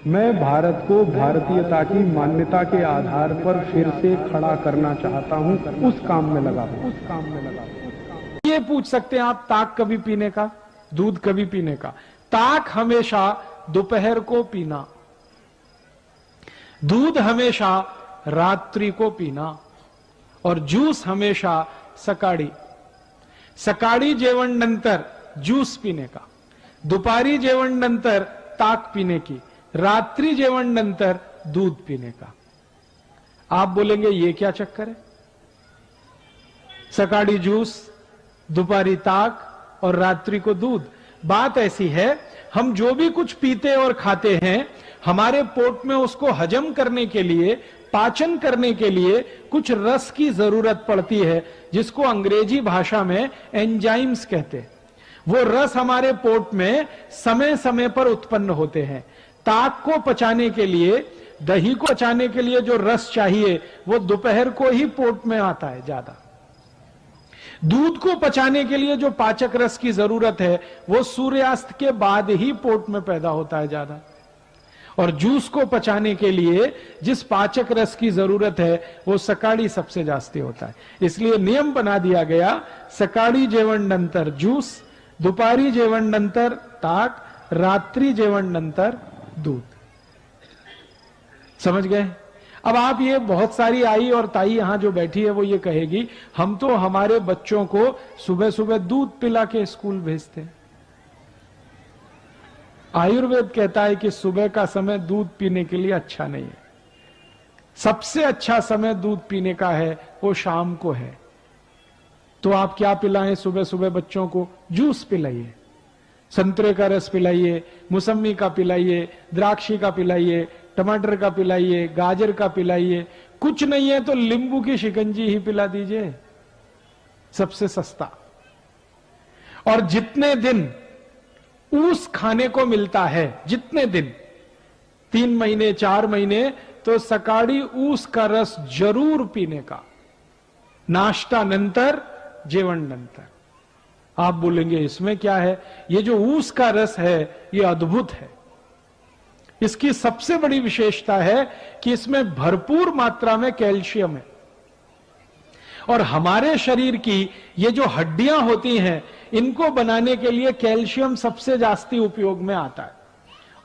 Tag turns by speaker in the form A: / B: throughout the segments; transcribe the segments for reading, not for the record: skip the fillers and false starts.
A: मैं भारत को भारतीयता की मान्यता के आधार पर फिर से खड़ा करना चाहता हूं, उस काम में लगा हूं।
B: ये पूछ सकते हैं आप, ताक कभी पीने का, दूध कभी पीने का? ताक हमेशा दोपहर को पीना, दूध हमेशा रात्रि को पीना, और जूस हमेशा सकाळी। सकाळी जेवण नंतर ज्यूस पीने का, दुपारी जेवण नंतर ताक पीने की, रात्रि जेवण नंतर दूध पीने का। आप बोलेंगे ये क्या चक्कर है? सकाळी जूस, दोपहरी ताक और रात्रि को दूध। बात ऐसी है, हम जो भी कुछ पीते और खाते हैं, हमारे पोट में उसको हजम करने के लिए, पाचन करने के लिए कुछ रस की जरूरत पड़ती है, जिसको अंग्रेजी भाषा में एंजाइम्स कहते हैं। वो रस हमारे पोट में समय समय पर उत्पन्न होते हैं। ताक को पचाने के लिए, दही को पचाने के लिए जो रस चाहिए वो दोपहर को ही पोट में आता है ज्यादा। दूध को पचाने के लिए जो पाचक रस की जरूरत है वो सूर्यास्त के बाद ही पोट में पैदा होता है ज्यादा। और जूस को पचाने के लिए जिस पाचक रस की जरूरत है वो सकाळी सबसे जास्ती होता है। इसलिए नियम बना दिया गया, सकाळी जेवण नंतर जूस, दुपारी जेवण नंतर ताक, रात्रि जेवण नंतर दूध। समझ गए? अब आप ये, बहुत सारी आई और ताई यहां जो बैठी है वो ये कहेगी, हम तो हमारे बच्चों को सुबह सुबह दूध पिला के स्कूल भेजते हैं। आयुर्वेद कहता है कि सुबह का समय दूध पीने के लिए अच्छा नहीं है। सबसे अच्छा समय दूध पीने का है वो शाम को है। तो आप क्या पिलाएं सुबह सुबह बच्चों को? जूस पिलाइए, संतरे का रस पिलाइए, मौसमी का पिलाइए, द्राक्षी का पिलाइए, टमाटर का पिलाइए, गाजर का पिलाइए। कुछ नहीं है तो नींबू की शिकंजी ही पिला दीजिए, सबसे सस्ता। और जितने दिन ऊस खाने को मिलता है, जितने दिन, 3 महीने 4 महीने, तो सकाळी ऊस का रस जरूर पीने का, नाश्ता नंतर, जेवण नंतर। आप बोलेंगे इसमें क्या है? ये जो ऊस का रस है ये अद्भुत है। इसकी सबसे बड़ी विशेषता है कि इसमें भरपूर मात्रा में कैल्शियम है। और हमारे शरीर की ये जो हड्डियां होती हैं, इनको बनाने के लिए कैल्शियम सबसे जास्ती उपयोग में आता है।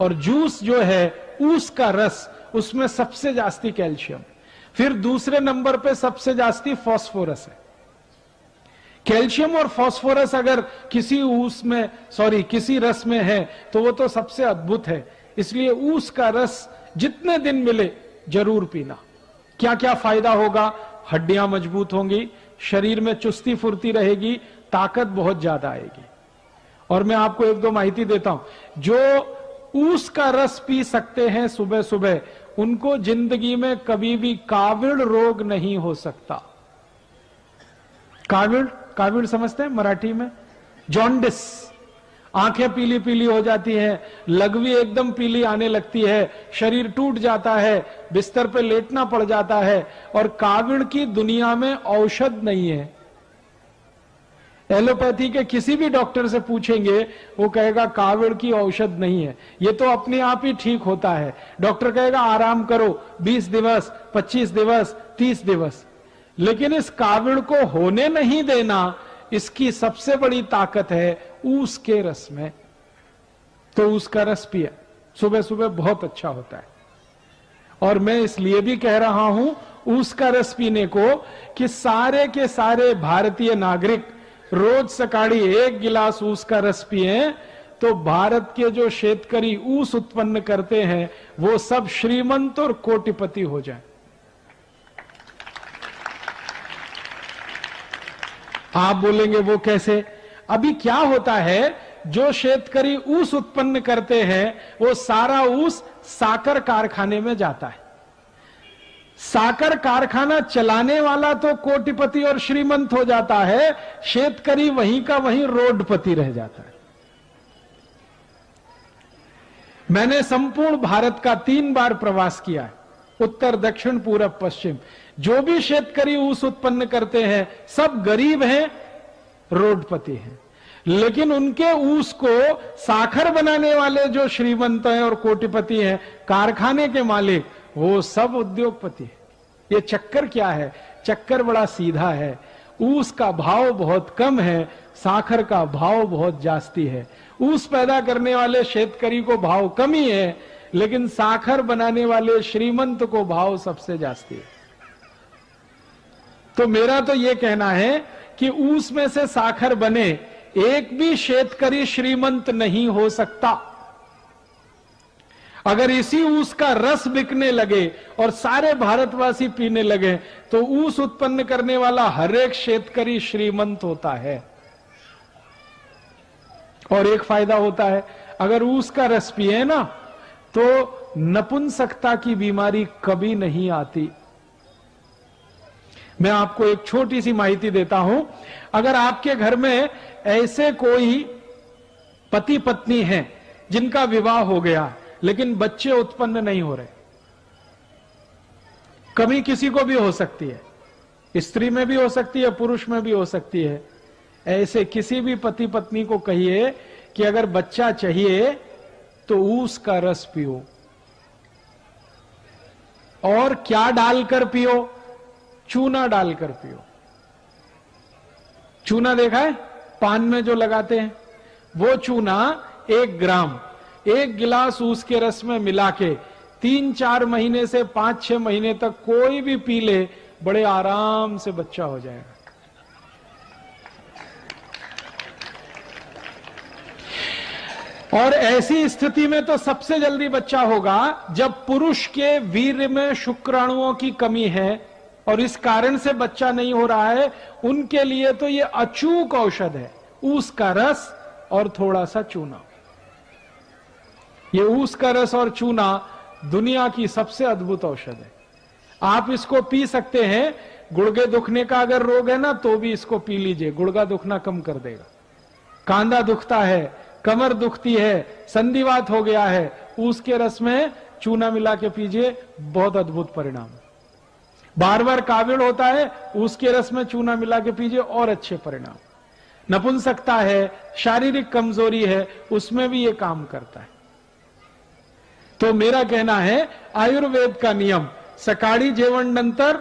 B: और जूस जो है, ऊस का रस, उसमें सबसे जास्ती कैल्शियम। फिर दूसरे नंबर पे सबसे जास्ती फास्फोरस है। कैल्शियम और फास्फोरस अगर किसी किसी रस में है तो वो तो सबसे अद्भुत है। इसलिए ऊस का रस जितने दिन मिले जरूर पीना। क्या क्या फायदा होगा? हड्डियां मजबूत होंगी, शरीर में चुस्ती फुर्ती रहेगी, ताकत बहुत ज्यादा आएगी। और मैं आपको 1-2 माहिती देता हूं। जो ऊस का रस पी सकते हैं सुबह सुबह, उनको जिंदगी में कभी भी काविड़ रोग नहीं हो सकता। काविड़, काविड़ समझते हैं मराठी में? जॉन्डिस, आंखें पीली पीली हो जाती हैं, लघवी एकदम पीली आने लगती है, शरीर टूट जाता है, बिस्तर पे लेटना पड़ जाता है। और काविड़ की दुनिया में औषध नहीं है। एलोपैथी के किसी भी डॉक्टर से पूछेंगे, वो कहेगा काविड़ की औषध नहीं है, ये तो अपने आप ही ठीक होता है। डॉक्टर कहेगा आराम करो 20 दिवस, 25 दिवस, 30 दिवस। लेकिन इस काविड़ को होने नहीं देना, इसकी सबसे बड़ी ताकत है ऊस के रस में। तो ऊस का रस पिए, सुबह सुबह बहुत अच्छा होता है। और मैं इसलिए भी कह रहा हूं ऊस का रस पीने को कि सारे के सारे भारतीय नागरिक रोज सकाळी 1 गिलास ऊस का रस पिए, तो भारत के जो शेतकरी ऊस उत्पन्न करते हैं वो सब श्रीमंत और कोटिपति हो जाए। आप बोलेंगे वो कैसे? अभी क्या होता है, जो शेतकरी ऊस उत्पन्न करते हैं वो सारा ऊस साकर कारखाने में जाता है। साकर कारखाना चलाने वाला तो कोटिपति और श्रीमंत हो जाता है, शेतकरी वहीं का वहीं रोडपति रह जाता है। मैंने संपूर्ण भारत का 3 बार प्रवास किया है, उत्तर, दक्षिण, पूरब, पश्चिम। जो भी शेतकरी ऊस उत्पन्न करते हैं सब गरीब हैं, रोडपति हैं। लेकिन उनके ऊस को साखर बनाने वाले जो श्रीमंत हैं और कोटिपति हैं, कारखाने के मालिक, वो सब उद्योगपति हैं। ये चक्कर क्या है? चक्कर बड़ा सीधा है। ऊस का भाव बहुत कम है, साखर का भाव बहुत जास्ती है। ऊस पैदा करने वाले शेतकरी को भाव कम ही है, लेकिन साखर बनाने वाले श्रीमंत को भाव सबसे जास्ती है। तो मेरा तो यह कहना है कि ऊस में से साखर बने, एक भी शेतकरी श्रीमंत नहीं हो सकता। अगर इसी ऊस का रस बिकने लगे और सारे भारतवासी पीने लगे, तो ऊस उत्पन्न करने वाला हर एक शेतकरी श्रीमंत होता है। और एक फायदा होता है, अगर ऊस का रस पिए ना, तो नपुंसकता की बीमारी कभी नहीं आती। मैं आपको एक छोटी सी माहिती देता हूं। अगर आपके घर में ऐसे कोई पति पत्नी हैं जिनका विवाह हो गया लेकिन बच्चे उत्पन्न नहीं हो रहे, कभी किसी को भी हो सकती है, स्त्री में भी हो सकती है, पुरुष में भी हो सकती है, ऐसे किसी भी पति पत्नी को कहिए कि अगर बच्चा चाहिए तो ऊस का रस पियो। और क्या डालकर पियो? चूना डालकर पियो। चूना देखा है पान में जो लगाते हैं, वो चूना 1 ग्राम 1 गिलास ऊस के रस में मिला के 3-4 महीने से 5-6 महीने तक कोई भी पी ले, बड़े आराम से बच्चा हो जाएगा। और ऐसी स्थिति में तो सबसे जल्दी बच्चा होगा जब पुरुष के वीर्य में शुक्राणुओं की कमी है और इस कारण से बच्चा नहीं हो रहा है। उनके लिए तो ये अचूक औषध है, ऊस का रस और थोड़ा सा चूना। ये ऊस का रस और चूना दुनिया की सबसे अद्भुत औषध है। आप इसको पी सकते हैं। गुर्गे दुखने का अगर रोग है ना, तो भी इसको पी लीजिए, गुर्गा दुखना कम कर देगा। कांधा दुखता है, कमर दुखती है, संधिवात हो गया है, ऊस के रस में चूना मिला के पीजिए, बहुत अद्भुत परिणाम। बार बार काविड़ होता है, ऊस के रस में चूना मिला के पीजिए, और अच्छे परिणाम। नपुंसकता है, शारीरिक कमजोरी है, उसमें भी ये काम करता है। तो मेरा कहना है, आयुर्वेद का नियम सकाळी जेवण नंतर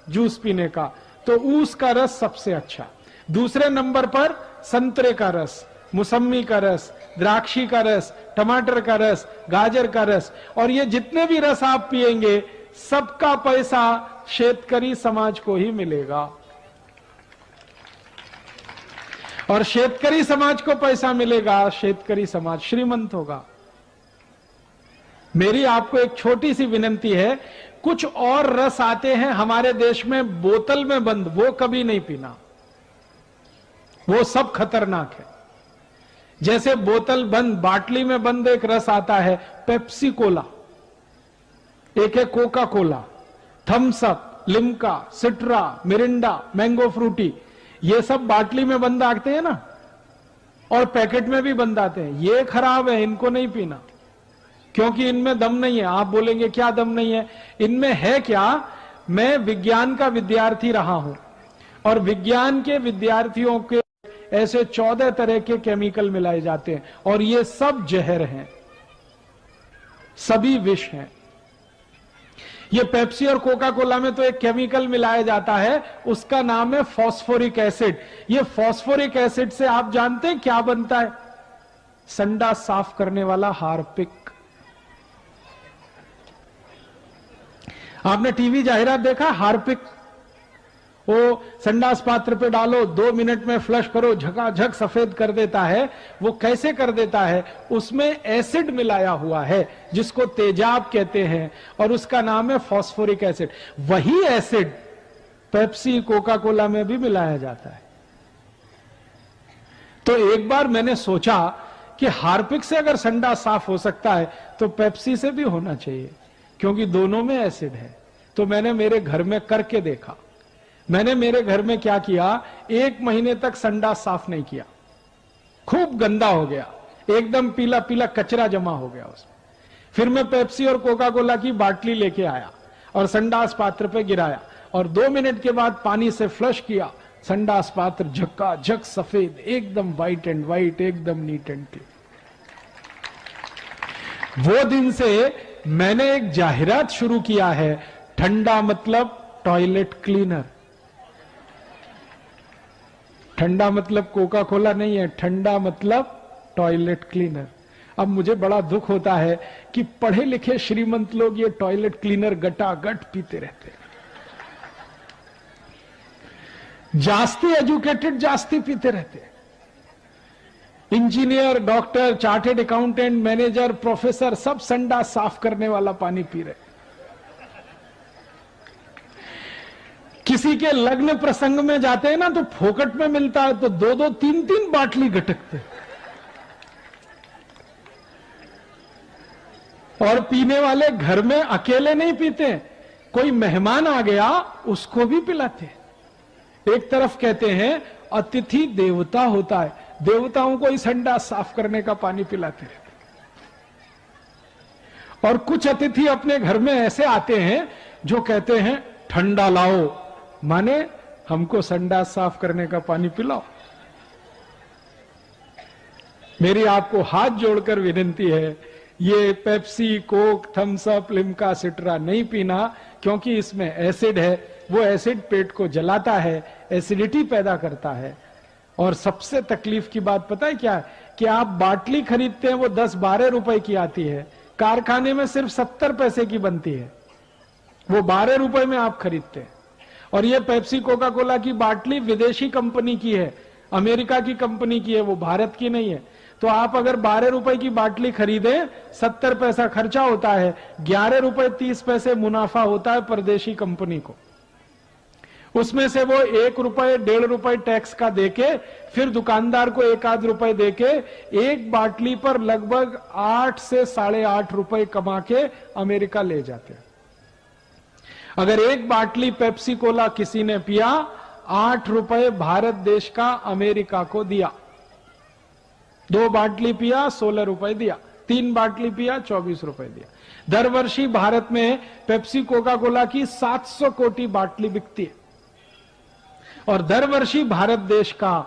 B: जूस पीने का, तो ऊस का रस सबसे अच्छा। दूसरे नंबर पर संतरे का रस, मौसमी का रस, द्राक्षी का रस, टमाटर का रस, गाजर का रस, और ये जितने भी रस आप पिएंगे, सबका पैसा शेतकरी समाज को ही मिलेगा। और शेतकरी समाज को पैसा मिलेगा, शेतकरी समाज श्रीमंत होगा। मेरी आपको एक छोटी सी विनंती है, कुछ और रस आते हैं हमारे देश में बोतल में बंद, वो कभी नहीं पीना, वो सब खतरनाक है। जैसे बोतल बंद, बाटली में बंद एक रस आता है, पेप्सी कोला, एक है Coca Cola, Thums Up, Limca, Citra, Mirinda, mango Frooti, ये सब बाटली में बंद आते हैं ना, और पैकेट में भी बंद आते हैं। ये खराब है, इनको नहीं पीना, क्योंकि इनमें दम नहीं है। आप बोलेंगे क्या दम नहीं है? इनमें है क्या? मैं विज्ञान का विद्यार्थी रहा हूं, और विज्ञान के विद्यार्थियों के ऐसे 14 तरह के केमिकल मिलाए जाते हैं, और ये सब जहर हैं, सभी विष हैं। ये पेप्सी और कोका कोला में तो एक केमिकल मिलाया जाता है, उसका नाम है फॉस्फोरिक एसिड। ये फॉस्फोरिक एसिड से आप जानते हैं क्या बनता है? संडास साफ करने वाला हार्पिक। आपने टीवी जाहिरात देखा? हार्पिक, वो संडास पात्र पे डालो, 2 मिनट में फ्लश करो, झकाझक सफेद कर देता है। वो कैसे कर देता है? उसमें एसिड मिलाया हुआ है जिसको तेजाब कहते हैं, और उसका नाम है फॉस्फोरिक एसिड। वही एसिड पेप्सी कोका कोला में भी मिलाया जाता है। तो एक बार मैंने सोचा कि हार्पिक से अगर संडास साफ हो सकता है तो पेप्सी से भी होना चाहिए, क्योंकि दोनों में एसिड है। तो मैंने मेरे घर में करके देखा। मैंने मेरे घर में क्या किया, 1 महीने तक संडास साफ नहीं किया, खूब गंदा हो गया, एकदम पीला पीला कचरा जमा हो गया उसमें। फिर मैं पेप्सी और कोका कोला की बाटली लेके आया और संडास पात्र पे गिराया, और 2 मिनट के बाद पानी से फ्लश किया, संडास पात्र झक्काझक सफेद, एकदम व्हाइट एंड व्हाइट, एकदम नीट एंड क्लीन। वो दिन से मैंने एक जाहिरात शुरू किया है, ठंडा मतलब टॉयलेट क्लीनर। ठंडा मतलब कोका कोला नहीं है, ठंडा मतलब टॉयलेट क्लीनर। अब मुझे बड़ा दुख होता है कि पढ़े लिखे श्रीमंत लोग ये टॉयलेट क्लीनर गटागट पीते रहते हैं। जास्ती एजुकेटेड जास्ती पीते रहते हैं। Engineer, doctor, chartered accountant, manager, professor सब संडास साफ करने वाला पानी पी रहे। किसी के लग्न प्रसंग में जाते हैं ना तो फोकट में मिलता है तो 2-2, 3-3 बाटली गटकते। और पीने वाले घर में अकेले नहीं पीते, कोई मेहमान आ गया उसको भी पिलाते। एक तरफ कहते हैं अतिथि देवता होता है, देवताओं को इस संडास साफ करने का पानी पिलाते रहते। और कुछ अतिथि अपने घर में ऐसे आते हैं जो कहते हैं ठंडा लाओ, माने हमको संडास साफ करने का पानी पिलाओ। मेरी आपको हाथ जोड़कर विनती है, ये Pepsi, Coke, Thums Up, Limca, Citra नहीं पीना, क्योंकि इसमें एसिड है। वो एसिड पेट को जलाता है, एसिडिटी पैदा करता है। और सबसे तकलीफ की बात पता है क्या है? कि आप बाटली खरीदते हैं वो 10-12 रुपए की आती है, कारखाने में सिर्फ 70 पैसे की बनती है, वो 12 रुपए में आप खरीदते हैं। और ये पेप्सी, कोका कोला की बाटली विदेशी कंपनी की है, अमेरिका की कंपनी की है, वो भारत की नहीं है। तो आप अगर 12 रुपए की बाटली खरीदें, 70 पैसा खर्चा होता है, 11 रुपए 30 पैसे मुनाफा होता है परदेशी कंपनी को। उसमें से वो 1 रुपए 1.5 रुपए टैक्स का देके, फिर दुकानदार को 1-8 रुपए देके एक बाटली पर लगभग 8 से 8.5 रुपए कमा के अमेरिका ले जाते हैं। अगर एक बाटली पेप्सी कोला किसी ने पिया, 8 रुपए भारत देश का अमेरिका को दिया। 2 बाटली पिया 16 रुपए दिया, 3 बाटली पिया 24 रुपए दिया। दर वर्षी भारत में पेप्सी कोका कोला की 700 कोटी बाटली बिकती है और दर वर्षी भारत देश का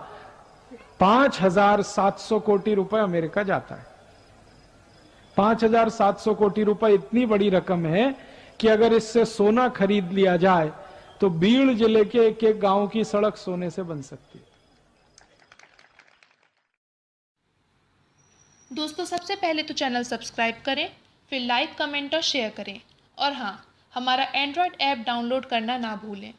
B: 5,700 कोटी रुपए अमेरिका जाता है। 5,700 कोटी रुपए इतनी बड़ी रकम है कि अगर इससे सोना खरीद लिया जाए तो बीड़ जिले के एक-एक गांव की सड़क सोने से बन सकती है।
C: दोस्तों, सबसे पहले तो चैनल सब्सक्राइब करें, फिर लाइक, कमेंट और शेयर करें। और हाँ, हमारा एंड्रॉयड ऐप डाउनलोड करना ना भूलें।